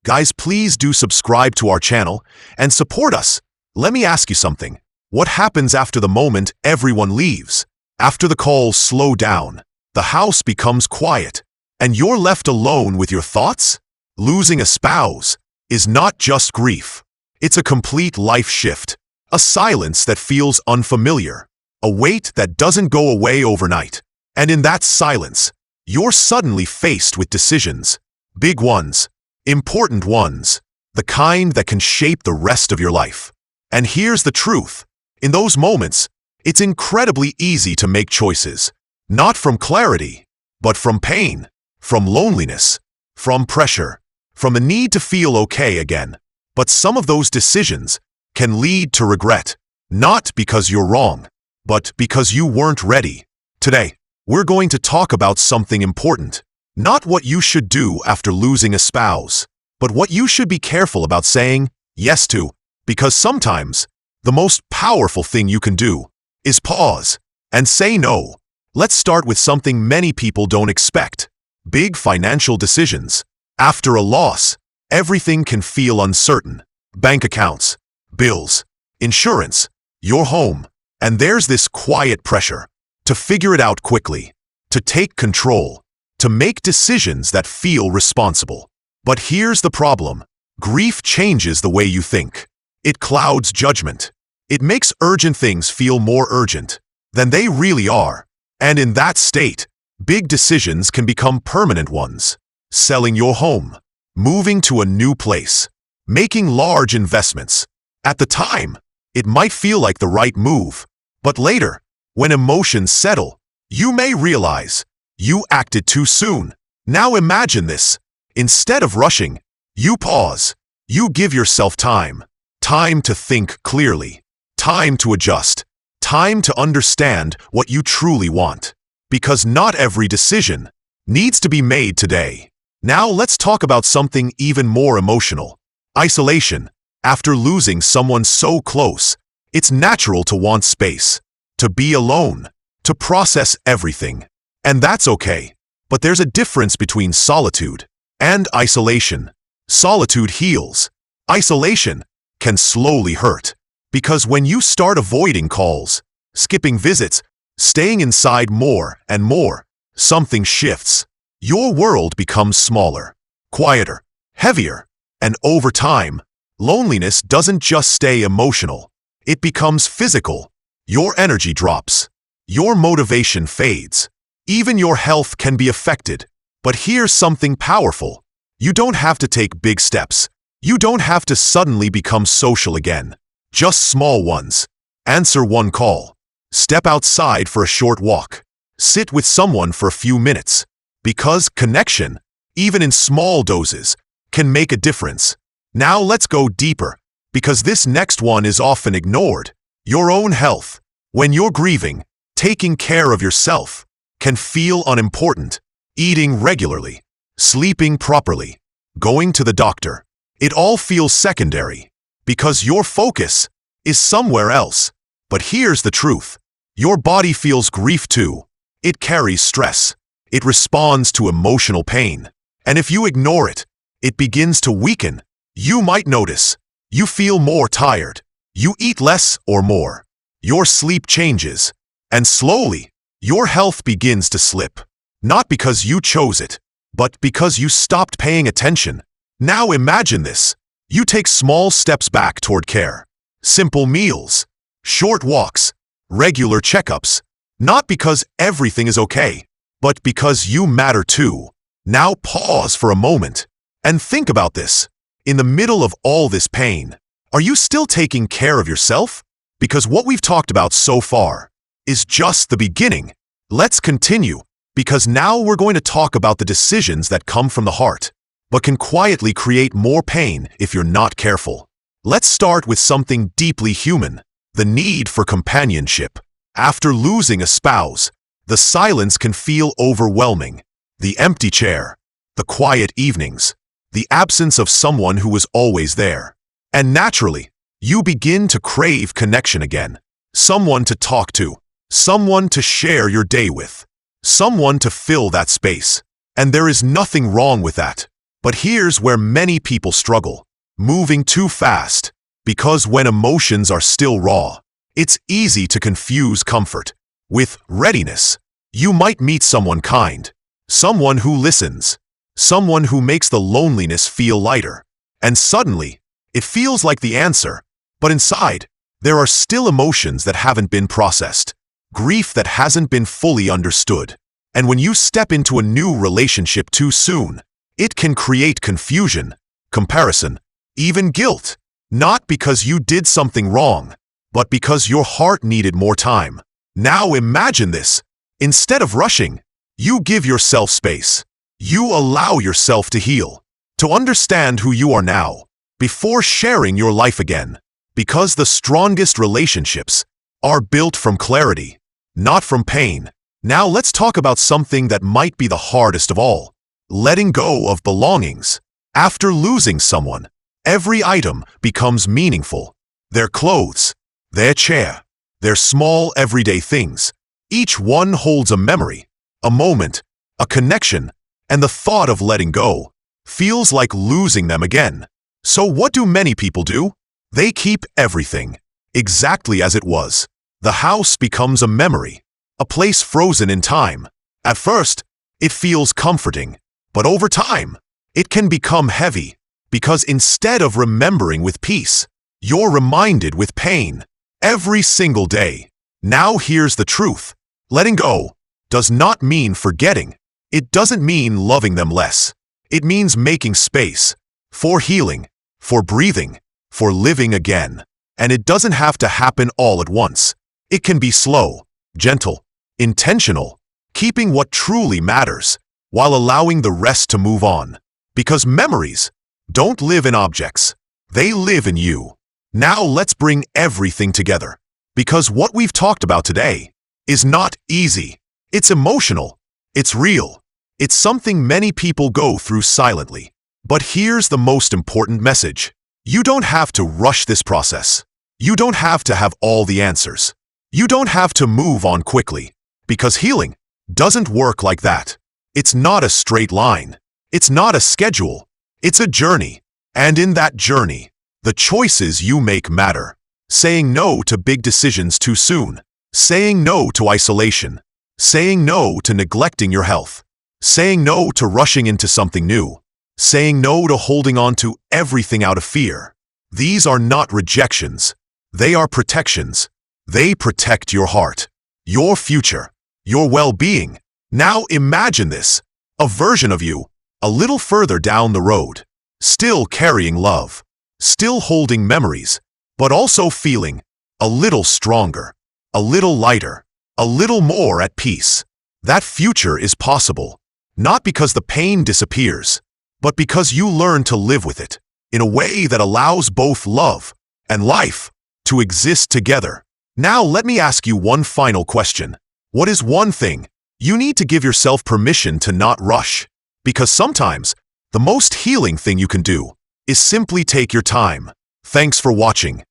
Guys, please do subscribe to our channel and support us. Let me ask you something. What happens after the moment everyone leaves? After the calls slow down, the house becomes quiet, and you're left alone with your thoughts? Losing a spouse is not just grief. It's a complete life shift, a silence that feels unfamiliar, a weight that doesn't go away overnight. And in that silence, you're suddenly faced with decisions, big ones, important ones, the kind that can shape the rest of your life. And here's the truth. In those moments, it's incredibly easy to make choices, not from clarity, but from pain, from loneliness, from pressure, from the need to feel okay again. But some of those decisions can lead to regret, not because you're wrong, but because you weren't ready. Today, we're going to talk about something important. Not what you should do after losing a spouse, but what you should be careful about saying yes to, because sometimes the most powerful thing you can do is pause and say no. Let's start with something many people don't expect. Big financial decisions. After a loss, everything can feel uncertain. Bank accounts, bills, insurance, your home. And there's this quiet pressure to figure it out quickly, to take control, to make decisions that feel responsible. But here's the problem. Grief changes the way you think. It clouds judgment. It makes urgent things feel more urgent than they really are. And in that state, big decisions can become permanent ones. Selling your home, moving to a new place, making large investments. At the time, it might feel like the right move. But later, when emotions settle, you may realize you acted too soon. Now imagine this. Instead of rushing, you pause. You give yourself time. Time to think clearly. Time to adjust. Time to understand what you truly want. Because not every decision needs to be made today. Now let's talk about something even more emotional. Isolation. After losing someone so close, it's natural to want space, to be alone, to process everything. And that's okay. But there's a difference between solitude and isolation. Solitude heals. Isolation can slowly hurt. Because when you start avoiding calls, skipping visits, staying inside more and more, something shifts. Your world becomes smaller, quieter, heavier. And over time, loneliness doesn't just stay emotional. It becomes physical. Your energy drops. Your motivation fades. Even your health can be affected. But here's something powerful. You don't have to take big steps. You don't have to suddenly become social again. Just small ones. Answer one call. Step outside for a short walk. Sit with someone for a few minutes. Because connection, even in small doses, can make a difference. Now let's go deeper, because this next one is often ignored. Your own health. When you're grieving, taking care of yourself can feel unimportant. Eating regularly, sleeping properly, going to the doctor. It all feels secondary, because your focus is somewhere else. But here's the truth. Your body feels grief too. It carries stress. It responds to emotional pain. And if you ignore it, it begins to weaken. You might notice you feel more tired. You eat less or more. Your sleep changes. And slowly, your health begins to slip. Not because you chose it, but because you stopped paying attention. Now imagine this. You take small steps back toward care. Simple meals, short walks, regular checkups. Not because everything is okay, but because you matter too. Now pause for a moment and think about this. In the middle of all this pain, are you still taking care of yourself? Because what we've talked about so far is just the beginning. Let's continue, because now we're going to talk about the decisions that come from the heart, but can quietly create more pain if you're not careful. Let's start with something deeply human, the need for companionship. After losing a spouse, the silence can feel overwhelming. The empty chair, the quiet evenings, the absence of someone who was always there. And naturally, you begin to crave connection again. Someone to talk to, someone to share your day with, someone to fill that space. And there is nothing wrong with that. But here's where many people struggle, moving too fast, because when emotions are still raw, it's easy to confuse comfort with readiness. You might meet someone kind, someone who listens, someone who makes the loneliness feel lighter, and suddenly, it feels like the answer, but inside, there are still emotions that haven't been processed, grief that hasn't been fully understood. And when you step into a new relationship too soon, it can create confusion, comparison, even guilt, not because you did something wrong, but because your heart needed more time. Now imagine this. Instead of rushing, you give yourself space. You allow yourself to heal, to understand who you are now, before sharing your life again. Because the strongest relationships are built from clarity, not from pain. Now let's talk about something that might be the hardest of all: letting go of belongings. After losing someone, every item becomes meaningful. Their clothes, their chair, their small everyday things. Each one holds a memory, a moment, a connection, and the thought of letting go feels like losing them again. So what do many people do? They keep everything exactly as it was. The house becomes a memory, a place frozen in time. At first, it feels comforting, but over time, it can become heavy, because instead of remembering with peace, you're reminded with pain every single day. Now here's the truth. Letting go does not mean forgetting. It doesn't mean loving them less. It means making space for healing, for breathing, for living again. And it doesn't have to happen all at once. It can be slow, gentle, intentional, keeping what truly matters while allowing the rest to move on. Because memories don't live in objects. They live in you. Now let's bring everything together. Because what we've talked about today is not easy. It's emotional. It's real. It's something many people go through silently. But here's the most important message. You don't have to rush this process. You don't have to have all the answers. You don't have to move on quickly, because healing doesn't work like that. It's not a straight line. It's not a schedule. It's a journey. And in that journey, the choices you make matter. Saying no to big decisions too soon. Saying no to isolation. Saying no to neglecting your health. Saying no to rushing into something new. Saying no to holding on to everything out of fear. These are not rejections. They are protections. They protect your heart, your future, your well-being. Now imagine this, a version of you, a little further down the road, still carrying love, still holding memories, but also feeling a little stronger, a little lighter, a little more at peace. That future is possible, not because the pain disappears, but because you learn to live with it in a way that allows both love and life to exist together. Now let me ask you one final question. What is one thing you need to give yourself permission to not rush? Because sometimes the most healing thing you can do is simply take your time. Thanks for watching.